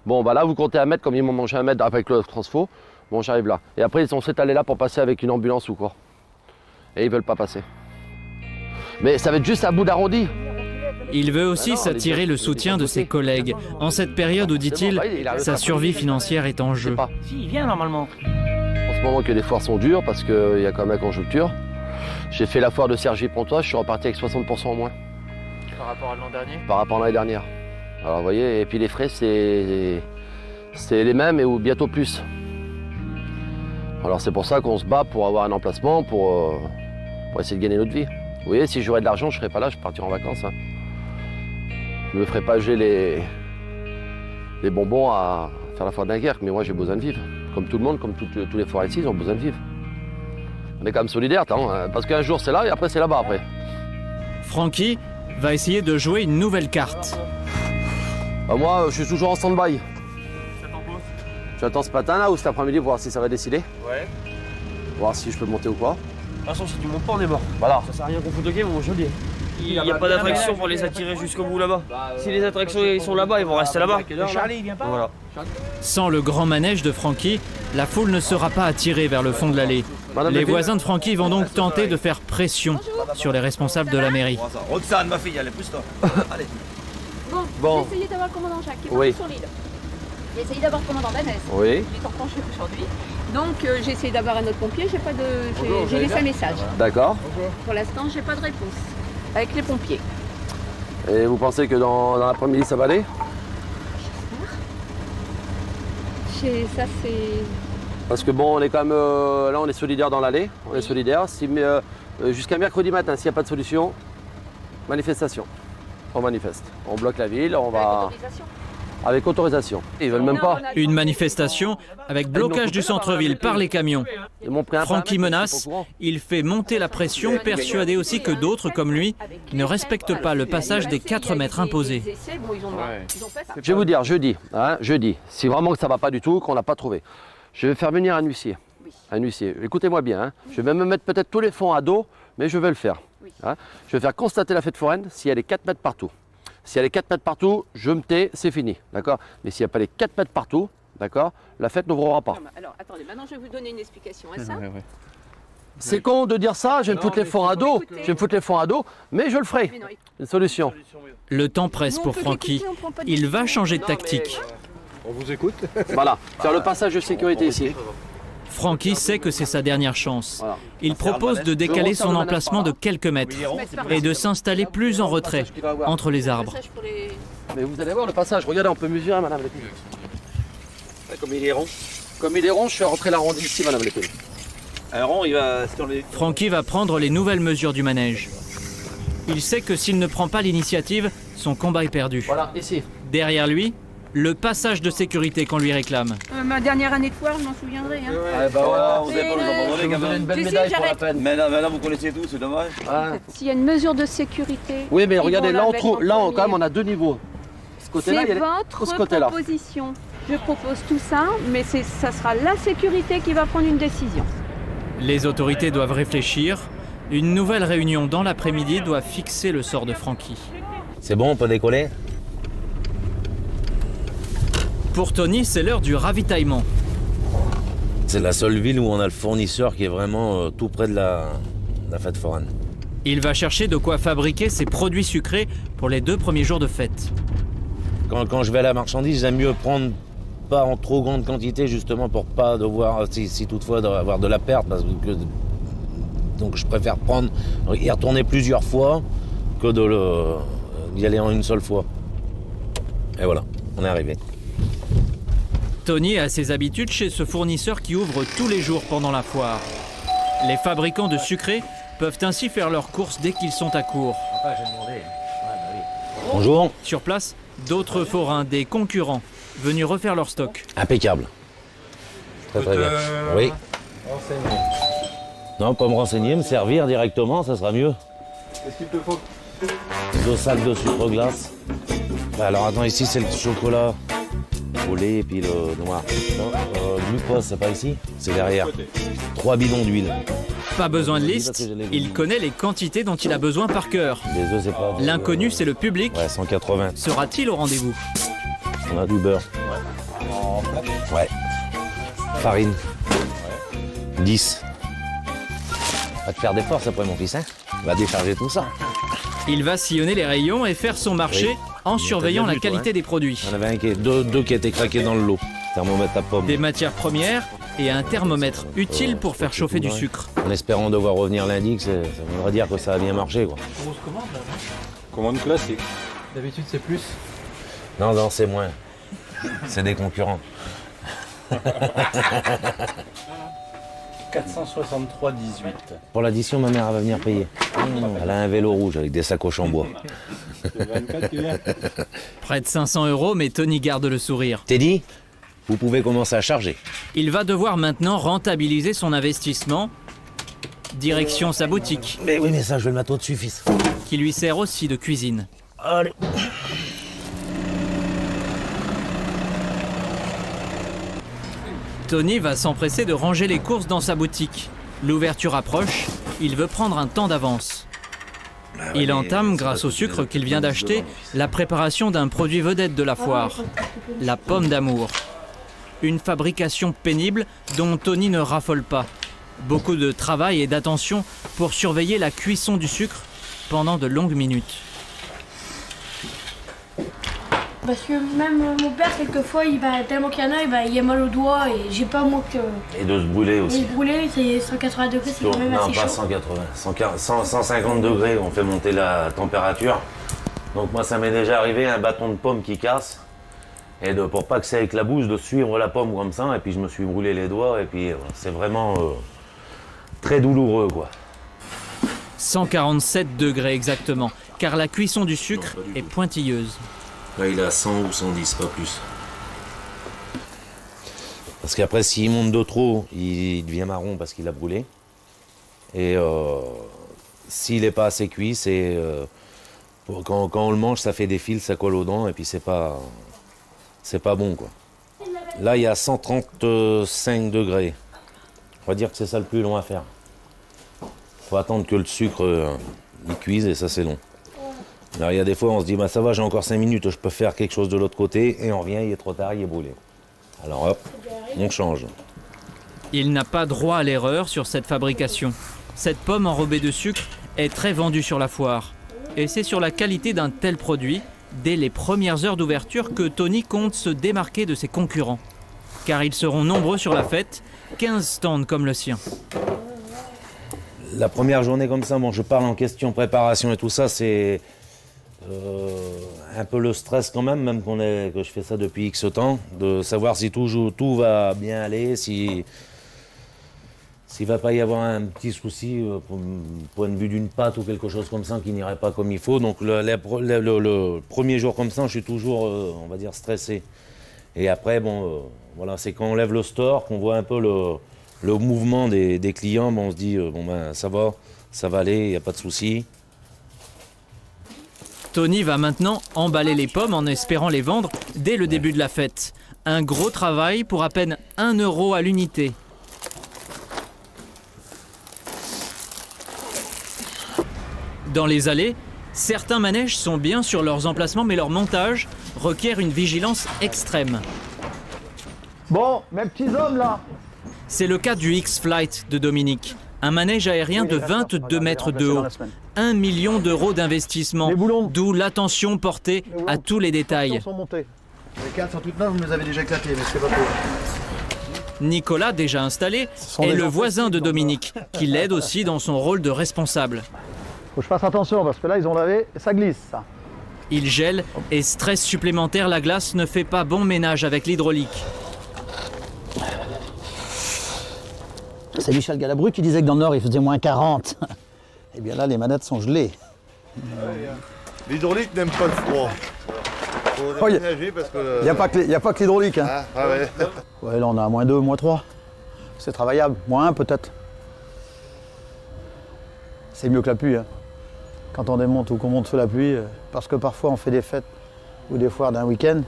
Bon, bah là, vous comptez 1 mètre, comme ils m'ont mangé 1 mètre avec le transfo. Bon, j'arrive là. Et après, ils sont allés là pour passer avec une ambulance ou quoi. Et ils veulent pas passer. Mais ça va être juste un bout d'arrondi. Il veut aussi s'attirer le soutien de ses collègues, en cette période où, dit-il, sa survie financière est en jeu. Si, il vient normalement. En ce moment que les foires sont dures parce qu'il y a quand même la conjoncture. J'ai fait la foire de Cergy-Pontoise, je suis reparti avec 60% en moins. Par rapport à l'an dernier? Par rapport à l'année dernière. Alors vous voyez, et puis les frais c'est les mêmes ou bientôt plus. Alors c'est pour ça qu'on se bat pour avoir un emplacement, pour essayer de gagner notre vie. Vous voyez, si j'aurais de l'argent, je ne serais pas là, je partirais en vacances. Je ne me ferais pas geler les bonbons à faire la foire de Dunkerque, mais moi j'ai besoin de vivre. Comme tout le monde, comme tous les foires ici, ils ont besoin de vivre. On est quand même solidaires, parce qu'un jour c'est là et après c'est là-bas après. Francky va essayer de jouer une nouvelle carte. Moi, je suis toujours en stand-by. J'attends ce matin là ou cet après-midi voir si ça va décider. Ouais. Voir si je peux monter ou quoi. De toute façon, si tu montes pas, on est mort. Voilà. Ça sert à rien qu'on foute le game, mon joli. Il n'y a pas d'attraction pour les attirer jusqu'au bout là-bas. Si les attractions ils sont là-bas, ils vont rester là-bas. Charlie, il vient pas. Voilà. Sans le grand manège de Francky, la foule ne sera pas attirée vers le fond de l'allée. Les voisins de Francky vont donc tenter de faire pression sur les responsables de la mairie. Roxane, ma fille, allez, pousse-toi. Allez. Bon, j'ai essayé d'avoir le commandant Jacques, qui est pas sur l'île. J'ai essayé d'avoir le commandant Danès. Oui. Il est en congé aujourd'hui. Donc j'ai essayé d'avoir un autre pompier, j'ai laissé un message. D'accord. Pour l'instant, j'ai pas de réponse avec les pompiers. Et vous pensez que dans l'après-midi ça va aller? Ça c'est... Parce que bon, on est quand même là, on est solidaires dans l'allée, on est solidaires. Jusqu'à mercredi matin, s'il n'y a pas de solution, manifestation. On manifeste. On bloque la ville, on va... Avec autorisation. Ils veulent même pas. Une manifestation avec blocage du centre-ville par les camions. Francky menace, il fait monter la pression, persuadé aussi que d'autres comme lui ne respectent pas le passage des 4 mètres imposés. Je vais vous dire, jeudi, si vraiment que ça va pas du tout, qu'on n'a pas trouvé, je vais faire venir un huissier. Un huissier. Écoutez-moi bien, je vais même mettre peut-être tous les fonds à dos, mais je vais le faire. Je vais faire constater la fête foraine si elle est 4 mètres partout. Si elle est 4 mètres partout, je me tais, c'est fini, d'accord? Mais s'il n'y a pas les 4 mètres partout, d'accord, la fête n'ouvrira pas. Alors, attendez, maintenant je vais vous donner une explication à ça. C'est con de dire ça, je vais me foutre les fonds à dos, mais je le ferai. Une solution. Le temps presse pour Francky. Il va changer de tactique. On vous écoute. Voilà, faire le passage de sécurité ici. Francky sait que c'est sa dernière chance. Il propose de décaler son emplacement de quelques mètres et de s'installer plus en retrait, entre les arbres. Mais vous allez voir le passage, regardez, on peut mesurer, madame Lépine. Comme il est rond. Comme il est rond, je fais rentrer l'arrondi ici, madame Lépine. Un rond, il va... Francky va prendre les nouvelles mesures du manège. Il sait que s'il ne prend pas l'initiative, son combat est perdu. Voilà, ici. Derrière lui, le passage de sécurité qu'on lui réclame. Ma dernière année de foire, je m'en souviendrai. Voilà, vous n'avez pas nous abandonner quand même. Une belle médaille pour la peine. Mais là, vous connaissez tout, c'est dommage. S'il y a une mesure de sécurité... Oui, mais regardez, là, quand même, on a 2 niveaux. Ce côté-là, il y a votre proposition. Je propose tout ça, mais ça sera la sécurité qui va prendre une décision. Les autorités doivent réfléchir Une nouvelle réunion dans l'après-midi doit fixer le sort de Francky. C'est bon, on peut décoller? Pour Tony, c'est l'heure du ravitaillement. C'est la seule ville où on a le fournisseur qui est vraiment tout près de la fête foraine. Il va chercher de quoi fabriquer ses produits sucrés pour les 2 premiers jours de fête. Quand je vais à la marchandise, j'aime mieux prendre pas en trop grande quantité, justement pour pas devoir, si toutefois, avoir de la perte. Donc je préfère prendre et retourner plusieurs fois que d'y aller en une seule fois. Et voilà, on est arrivé. Tony a ses habitudes chez ce fournisseur qui ouvre tous les jours pendant la foire. Les fabricants de sucrés peuvent ainsi faire leurs courses dès qu'ils sont à court. Bonjour. Sur place, d'autres forains, des concurrents, venus refaire leur stock. Impeccable. Très très bien. Oui. Non, pas me renseigner, me servir directement, ça sera mieux. Qu'est-ce qu'il te faut? 2 sacs de sucre glace. Alors attends, ici c'est le chocolat au lait et puis le noir. Glucose, c'est pas ici? C'est derrière. 3 bidons d'huile. Pas besoin de liste, il connaît les quantités dont il a besoin par cœur. Les œufs, c'est pas... L'inconnu, c'est le public. Ouais, 180. Sera-t-il au rendez-vous? On a du beurre. Ouais. Farine. 10. Va te faire des forces après, mon fils, hein? Va décharger tout ça. Il va sillonner les rayons et faire son marché en surveillant la qualité des produits. Il y en avait deux qui étaient craqués dans le lot. Thermomètre à pomme. Des matières premières et un thermomètre utile pour faire chauffer du sucre. En espérant devoir revenir lundi, ça voudrait dire que ça a bien marché, quoi. Grosse commande, là, non? Commande classique. D'habitude, c'est plus? Non, c'est moins. C'est des concurrents. 463,18. Pour l'addition, ma mère elle va venir payer. Elle a un vélo rouge avec des sacoches en bois. Près de 500 €, mais Tony garde le sourire. Teddy, vous pouvez commencer à charger. Il va devoir maintenant rentabiliser son investissement. Direction sa boutique. Mais oui, mais ça, je vais le mettre au-dessus, fils. Qui lui sert aussi de cuisine. Allez. Tony va s'empresser de ranger les courses dans sa boutique. L'ouverture approche, il veut prendre un temps d'avance. Il entame, grâce au sucre qu'il vient d'acheter, la préparation d'un produit vedette de la foire, la pomme d'amour. Une fabrication pénible dont Tony ne raffole pas. Beaucoup de travail et d'attention pour surveiller la cuisson du sucre pendant de longues minutes. Parce que même mon père, quelquefois, tellement qu'il y en a, il a mal au doigt et j'ai pas moi que... Et de se brûler aussi. Et brûler, c'est 180 degrés, c'est quand même assez chaud. Non, pas 180. 150 degrés, on fait monter la température. Donc moi, ça m'est déjà arrivé, un bâton de pomme qui casse. Et pour pas que ça éclabousse, de suivre la pomme comme ça. Et puis je me suis brûlé les doigts. Et puis c'est vraiment très douloureux, quoi. 147 degrés exactement, car la cuisson du sucre est pointilleuse. Là, il est à 100 ou 110, pas plus. Parce qu'après, s'il monte de trop, il devient marron parce qu'il a brûlé. Et s'il n'est pas assez cuit, c'est quand on le mange, ça fait des fils, ça colle aux dents, et puis c'est pas bon, quoi. Là, il y a 135 degrés. On va dire que c'est ça le plus long à faire. Faut attendre que le sucre il cuise, et ça, c'est long. Alors, il y a des fois, on se dit, ça va, j'ai encore 5 minutes, je peux faire quelque chose de l'autre côté, et on revient, il est trop tard, il est brûlé. Alors hop, on change. Il n'a pas droit à l'erreur sur cette fabrication. Cette pomme enrobée de sucre est très vendue sur la foire. Et c'est sur la qualité d'un tel produit, dès les premières heures d'ouverture, que Tony compte se démarquer de ses concurrents. Car ils seront nombreux sur la fête, 15 stands comme le sien. La première journée comme ça, je parle en question préparation et tout ça, c'est un peu le stress quand même que je fais ça depuis X temps, de savoir si tout va bien aller, s'il va pas y avoir un petit souci point de vue d'une pâte ou quelque chose comme ça qui n'irait pas comme il faut. Donc le premier jour comme ça, je suis toujours, on va dire, stressé. Et après, voilà, c'est quand on lève le store, qu'on voit un peu le mouvement des clients, on se dit, ça va aller, il n'y a pas de souci. Tony va maintenant emballer les pommes en espérant les vendre dès le début de la fête. Un gros travail pour à peine 1 € à l'unité. Dans les allées, certains manèges sont bien sur leurs emplacements, mais leur montage requiert une vigilance extrême. Bon, mes petits hommes là. C'est le cas du X-Flight de Dominique, un manège aérien de 22 mètres de haut. 1 million d'euros d'investissement, d'où l'attention portée à tous les détails. Les cannes sont toutes neuves, vous nous avez déjà éclaté, mais c'est pas pour. Nicolas, déjà installé, est le voisin de Dominique, qui l'aide aussi dans son rôle de responsable. Faut que je fasse attention parce que là ils ont lavé et ça glisse ça. Il gèle et stress supplémentaire, la glace ne fait pas bon ménage avec l'hydraulique. C'est Michel Galabru qui disait que dans le Nord il faisait moins 40. Et bien là les manettes sont gelées. L'hydraulique n'aime pas le froid. Faut déménager parce que... Il n'y a pas que l'hydraulique. Hein. Ah ouais. Ouais, là on a -2, -3. C'est travaillable. -1 peut-être. C'est mieux que la pluie. Hein. Quand on démonte ou qu'on monte sous la pluie, parce que parfois on fait des fêtes ou des foires d'un week-end.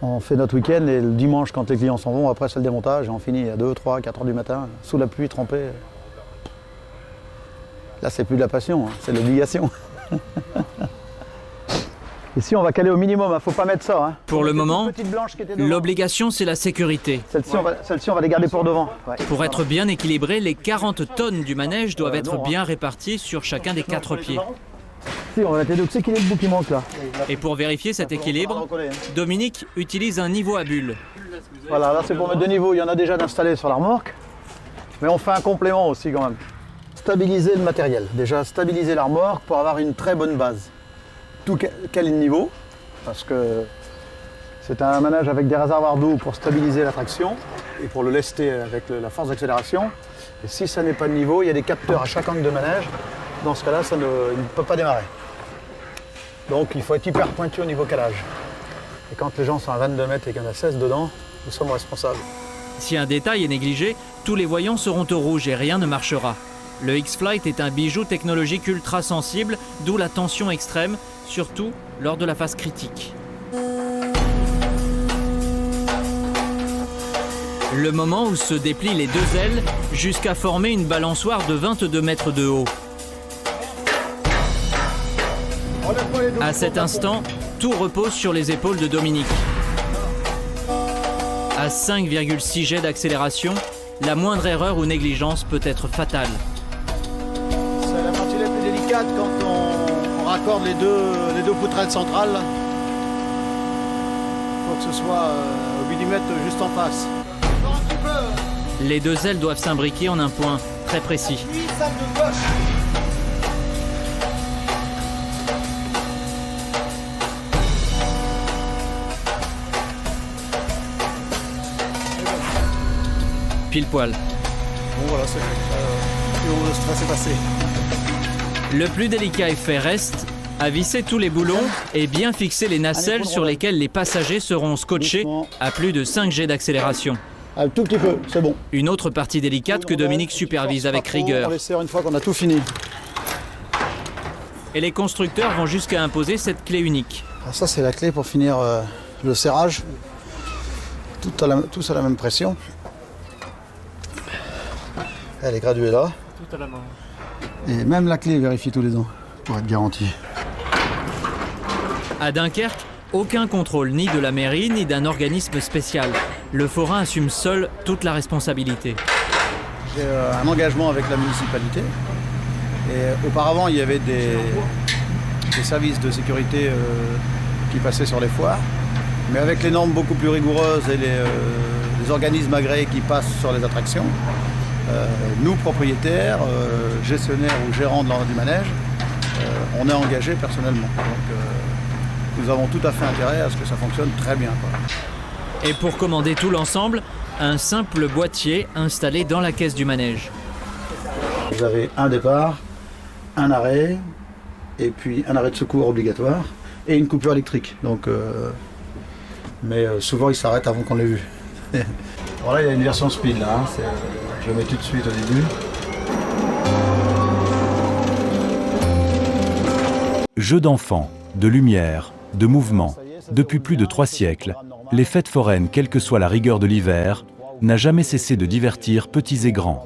On fait notre week-end et le dimanche quand les clients s'en vont, après c'est le démontage et on finit à 2, 3, 4 heures du matin, sous la pluie, trempé. Là c'est plus de la passion, hein, c'est de l'obligation. Ici on va caler au minimum, il ne faut pas mettre ça. Hein. Pour le moment, l'obligation c'est la sécurité. Celle-ci on va les garder pour devant. Ouais. Pour être bien équilibré, les 40 tonnes du manège doivent être bien réparties sur chacun des 4 pieds. Si, on va mettre les deux, c'est qu'il est le bout qui manque là. Et pour vérifier cet équilibre, Dominique utilise un niveau à bulles. Voilà, là c'est pour mettre 2 niveaux, il y en a déjà d'installés sur la remorque. Mais on fait un complément aussi quand même. Stabiliser le matériel, déjà stabiliser la remorque pour avoir une très bonne base. Tout caler le niveau, parce que c'est un manège avec des réservoirs d'eau pour stabiliser la traction et pour le lester avec la force d'accélération. Et si ça n'est pas de niveau, il y a des capteurs à chaque angle de manège. Dans ce cas-là, il ne peut pas démarrer. Donc il faut être hyper pointu au niveau calage. Et quand les gens sont à 22 mètres et qu'il y en a 16 dedans, nous sommes responsables. Si un détail est négligé, tous les voyants seront au rouge et rien ne marchera. Le X-Flight est un bijou technologique ultra sensible, d'où la tension extrême, surtout lors de la phase critique. Le moment où se déplient les 2 ailes jusqu'à former une balançoire de 22 mètres de haut. À cet instant, tout repose sur les épaules de Dominique. À 5,6 jets d'accélération, la moindre erreur ou négligence peut être fatale. C'est la partie la plus délicate quand on raccorde les deux poutrelles centrales. Il faut que ce soit au millimètre juste en face. Les 2 ailes doivent s'imbriquer en un point très précis. Pile poil. Bon voilà, c'est le stress est passé. Le plus délicat effet reste à visser tous les boulons et bien fixer les nacelles sur lesquelles les passagers seront scotchés à plus de 5 jets d'accélération. Un tout petit peu, c'est bon. Une autre partie délicate que Dominique supervise avec rigueur. On laisse une fois qu'on a tout fini. Et les constructeurs vont jusqu'à imposer cette clé unique. Alors ça c'est la clé pour finir le serrage. Tous à la même pression. Elle est graduée là. Tout à la main. Et même la clé vérifie tous les ans pour être garantie. À Dunkerque, aucun contrôle ni de la mairie ni d'un organisme spécial. Le forain assume seul toute la responsabilité. J'ai un engagement avec la municipalité. Et auparavant, il y avait des services de sécurité qui passaient sur les foires. Mais avec les normes beaucoup plus rigoureuses et les organismes agréés qui passent sur les attractions, nous, propriétaires, gestionnaires ou gérants du manège, on est engagés personnellement. Donc, nous avons tout à fait intérêt à ce que ça fonctionne très bien. Quoi. Et pour commander tout l'ensemble, un simple boîtier installé dans la caisse du manège. Vous avez un départ, un arrêt, et puis un arrêt de secours obligatoire, et une coupure électrique. Donc, mais souvent, il s'arrête avant qu'on l'ait vu. Voilà, il y a une version speed là. Hein, je le mets tout de suite au début. Jeux d'enfants, de lumière, de mouvement. Depuis plus de 3 siècles, les fêtes foraines, quelle que soit la rigueur de l'hiver, n'a jamais cessé de divertir petits et grands.